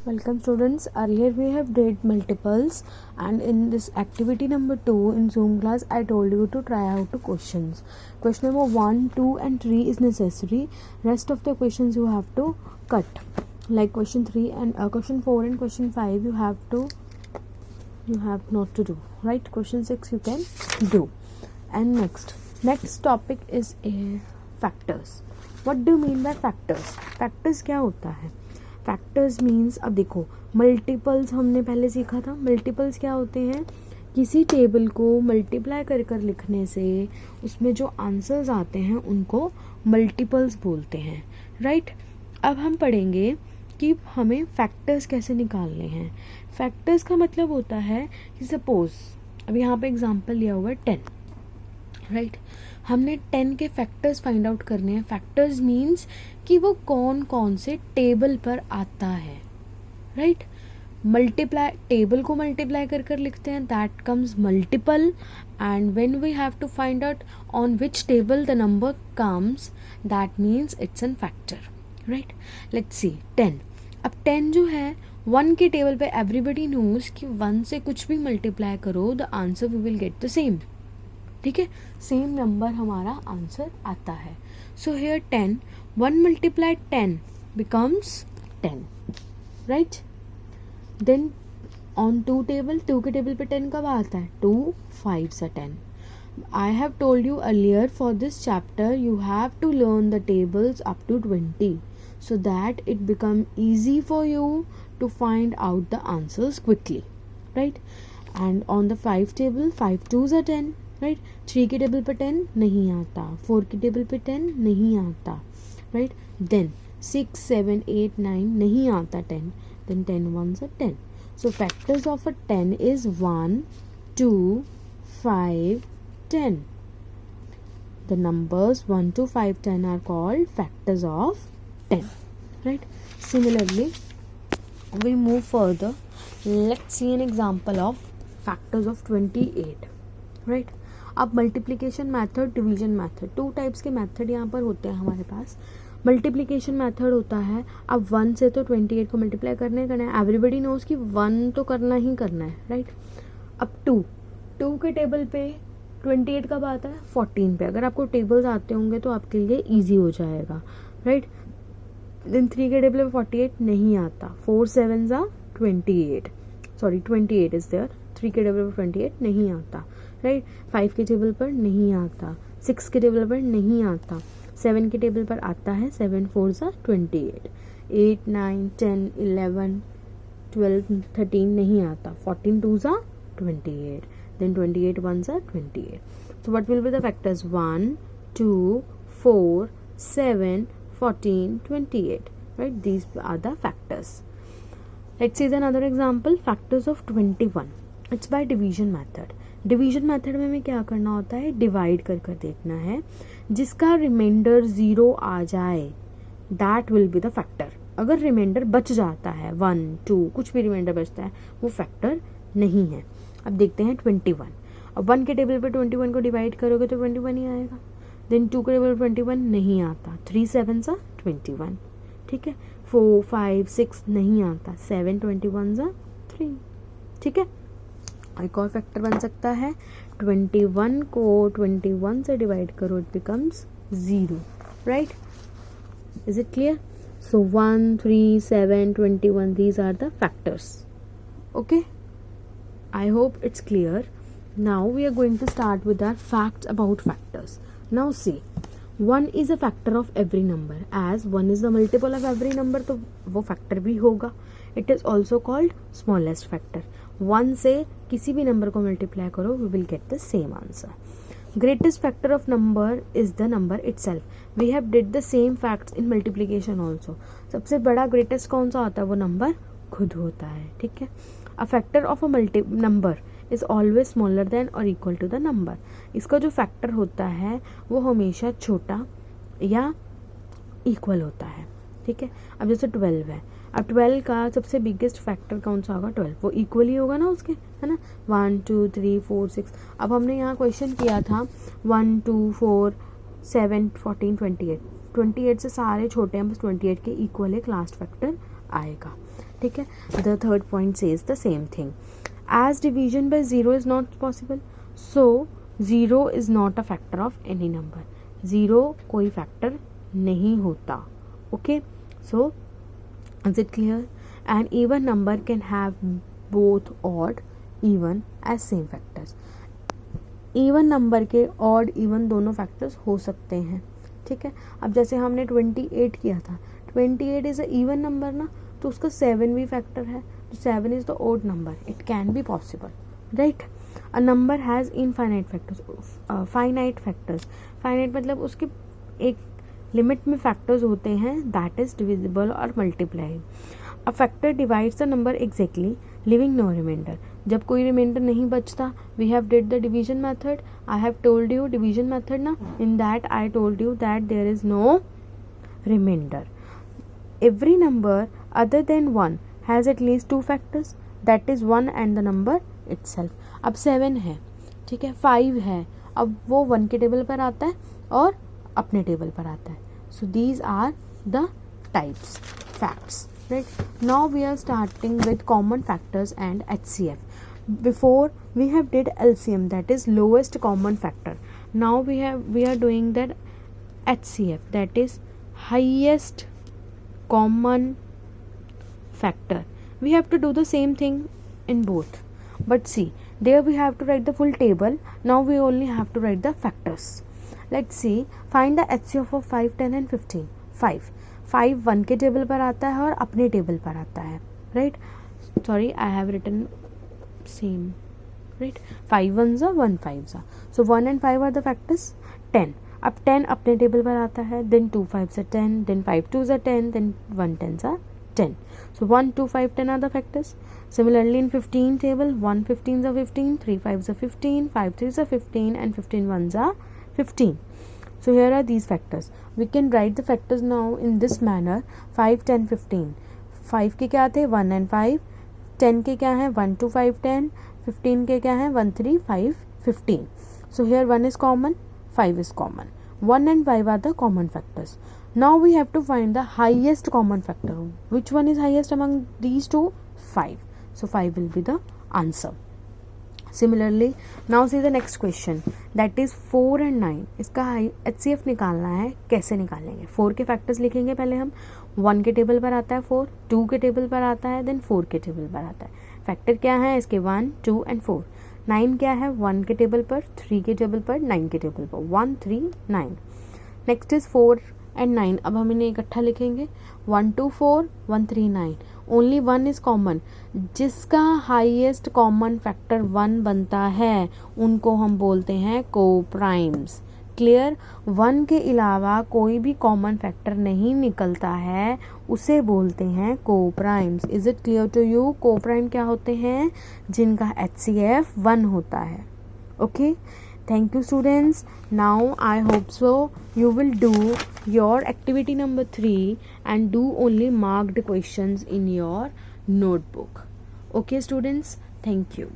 Welcome students. Earlier we have did multiples, and in this activity number 2 in Zoom class I told you to try out two questions. Question number 1, 2 and 3 is necessary. Rest of the questions you have to cut. Like question 3 and question 4 and question 5 you have not to do. Right? Question 6 you can do. And next topic is factors. What do you mean by factors? Factors क्या होता है? Factors means, अब देखो multiples हमने पहले सीखा था. Multiples क्या होते हैं? किसी टेबल को मल्टीप्लाई कर लिखने से उसमें जो आंसर्स आते हैं उनको मल्टीपल्स बोलते हैं. राइट? अब हम पढ़ेंगे कि हमें फैक्टर्स कैसे निकालने हैं. फैक्टर्स का मतलब होता है कि सपोज अब यहाँ पे एग्जांपल लिया हुआ है 10. राइट? हमने 10 के फैक्टर्स फाइंड आउट करने हैं. फैक्टर्स मीन्स कि वो कौन कौन से टेबल पर आता है. राइट? मल्टीप्लाई, टेबल को मल्टीप्लाई कर लिखते हैं, that comes multiple. And when we have to find out on which table the number comes, that means it's an factor. Right? Let's see 10. अब 10 जो है 1 के टेबल पे एवरीबडी नोज कि 1 से कुछ भी मल्टीप्लाई करो the answer we will get the same. ठीक है, सेम नंबर हमारा आंसर आता है. So here 10, 1 multiplied 10 becomes 10. Right? Then on 2 table, 2 के टेबल पे 10 कब आता है? 2 5s are 10. I have told you earlier for this chapter you have to learn the tables up to 20 so that it become easy for you to find out the answers quickly. Right? And on the 5 table, 5 2s are 10. Right? 3 के table पर 10 नहीं आता, 4 के table पर 10 नहीं आता. Right? Then 6 7 8 9 नहीं आता 10. Then 10 1s are 10. So factors of a 10 is 1 2 5 10. The numbers 1 2 5 10 are called factors of 10. Right? Similarly we move further. Let's see an example of factors of 28. Right? अब multiplication method, division method, 2 types के method यहाँ पर होते हैं हमारे पास. Multiplication method होता है, अब 1 से तो 28 को मल्टीप्लाई करना है. एवरीबडी नोज कि 1 तो करना ही करना है. राइट? अब 2 के टेबल पे 28 कब आता है? 14 पे. अगर आपको टेबल्स आते होंगे तो आपके लिए ईजी हो जाएगा. राइट? देन 3 के टेबल पे 48 नहीं आता. 4 7s are 28. Sorry 28 is there. 3 के टेबल पर 28 नहीं आता. राइट? 5 के टेबल पर नहीं आता, 6 के टेबल पर नहीं आता, 7 के टेबल पर आता है. 7 4s are 28. 8 9 10 11 12 13 नहीं आता. 14 2s are 28. Then 28 1s are 28. So what will be the factors? 1 2 4 7 14 28. Right? These are the factors. Let's see another example. Factors of 21. It's by division method. Division method में हमें क्या करना होता है? डिवाइड कर देखना है. जिसका रिमाइंडर 0 आ जाए that will be the factor. अगर रिमाइंडर बच जाता है 1 2 कुछ भी रिमाइंडर बचता है वो फैक्टर नहीं है. अब देखते हैं 21. अब 1 के टेबल पर 21 को डिवाइड करोगे तो 21 ही आएगा. देन 2 के टेबल पर 21 नहीं आता. 3 7s are 21. ठीक है? 4 5 6 नहीं आता. 7 21s are 3. ठीक है? एक और फैक्टर बन सकता है. 21 को 21 से डिवाइड करो, it becomes 0. Right? Is it clear? So 1 3 7 21 these are the factors. Okay, I hope it's clear. Now we are going to start with our facts about factors. Now see, 1 is a factor of every number. As 1 is the multiple of every number तो वो factor भी होगा. It is also called smallest factor. 1 से किसी भी number को multiply करो we will get the same answer. Greatest factor of number is the number itself. We have did the same facts in multiplication also. सबसे बड़ा greatest कौन सा होता है? वो नंबर खुद होता है. ठीक है? अ factor of a multi number is always smaller than और इक्वल टू द नंबर. इसका जो फैक्टर होता है वो हमेशा छोटा या इक्वल होता है. ठीक है? अब जैसे 12 है, अब 12 का सबसे बिगेस्ट फैक्टर कौन सा होगा? 12. वो इक्वल ही होगा ना उसके, है ना? 1 2 3 4 6. अब हमने यहाँ क्वेश्चन किया था 1 2 4 7 14 28. 28 से सारे छोटे हैं, बस 28 के इक्वल एक लास्ट फैक्टर आएगा. ठीक है. The third point says the same thing. As division by zero is not possible, so zero is not a factor of any number. Zero कोई फैक्टर नहीं होता. Okay, so is it clear? An even number can have both odd even as same factors. Even number के odd even दोनों factors हो सकते हैं. ठीक है, अब जैसे हमने 28 किया था, 28 इज़ अ इवन नंबर ना, तो उसका 7 भी फैक्टर है, तो 7 is the odd number. It can be possible, right. A number has infinite factors. Finite factors, finite मतलब उसके एक लिमिट में फैक्टर्स होते हैं, दैट इज डिविजिबल और multiply. A factor divides the number exactly living no reminder. जब कोई reminder नहीं बचता, we have did the division method. I have told you division method ना, in that I told you that there is no reminder. Every number other than 1 has at least 2 factors, that is 1 and the number itself. अब 7 है, ठीक है, 5 है, अब वो 1 के table पर आता है और अपने टेबल पर आता है. So these are the types facts, right? Now we are starting with common factors and HCF. Before we have did LCM, that is lowest common factor. Now we are doing that HCF, that is highest common factor. We have to do the same thing in both, but see, there we have to write the full table. Now we only have to write the factors. Let's see, find the HCF of 5, 10 and 15. 5 1 के table पर आता है और अपने table पर आता है, right. Sorry, I have written same, right. 5 1s are 1 5s are. So 1 and 5 are the factors. 10, अब 10 अपने टेबल पर आता है, then 2 5s are 10, then 5 2s are 10, then 1 10s are 10. So 1 2 5 10 are the factors. Similarly in 15 table, 1 15s are 15, 3 5s are 15, 5 3s are 15 and 15 1s are 15. So here are these factors. We can write the factors now in this manner. 5 10 15. 5 के क्या थे? 1 and 5. 10 के क्या हैं? 1 2 5 10. 15 के क्या हैं? 1 3 5 15. So here 1 is common, 5 is common. 1 and 5 are the common factors. Now we have to find the highest common factor. Which one is highest among these two? 5. So 5 will be the answer. Similarly, now see the next question, that is 4 and 9. इसका HCF निकालना है. कैसे निकालेंगे? 4 के factors लिखेंगे पहले हम. 1 के टेबल पर आता है 4, 2 के टेबल पर आता है, देन 4 के टेबल पर आता है. फैक्टर क्या है इसके? 1 2 एंड 4. 9 क्या है? 1 के टेबल पर, 3 के टेबल पर, 9 के टेबल पर. 1 3 9. Next is 4 and 9. अब हम इन्हें इकट्ठा लिखेंगे. 1 2 4 1 3 9. Only 1 is common. जिसका हाईएस्ट कॉमन फैक्टर 1 बनता है उनको हम बोलते हैं को प्राइम्स. क्लियर? 1 के अलावा कोई भी कॉमन फैक्टर नहीं निकलता है, उसे बोलते हैं coprimes. Is it clear to you? Coprime क्या होते हैं? जिनका HCF 1 होता है. Okay, thank you students. Now I hope so you will do your activity number 3 and do only marked questions in your notebook. Okay students, thank you.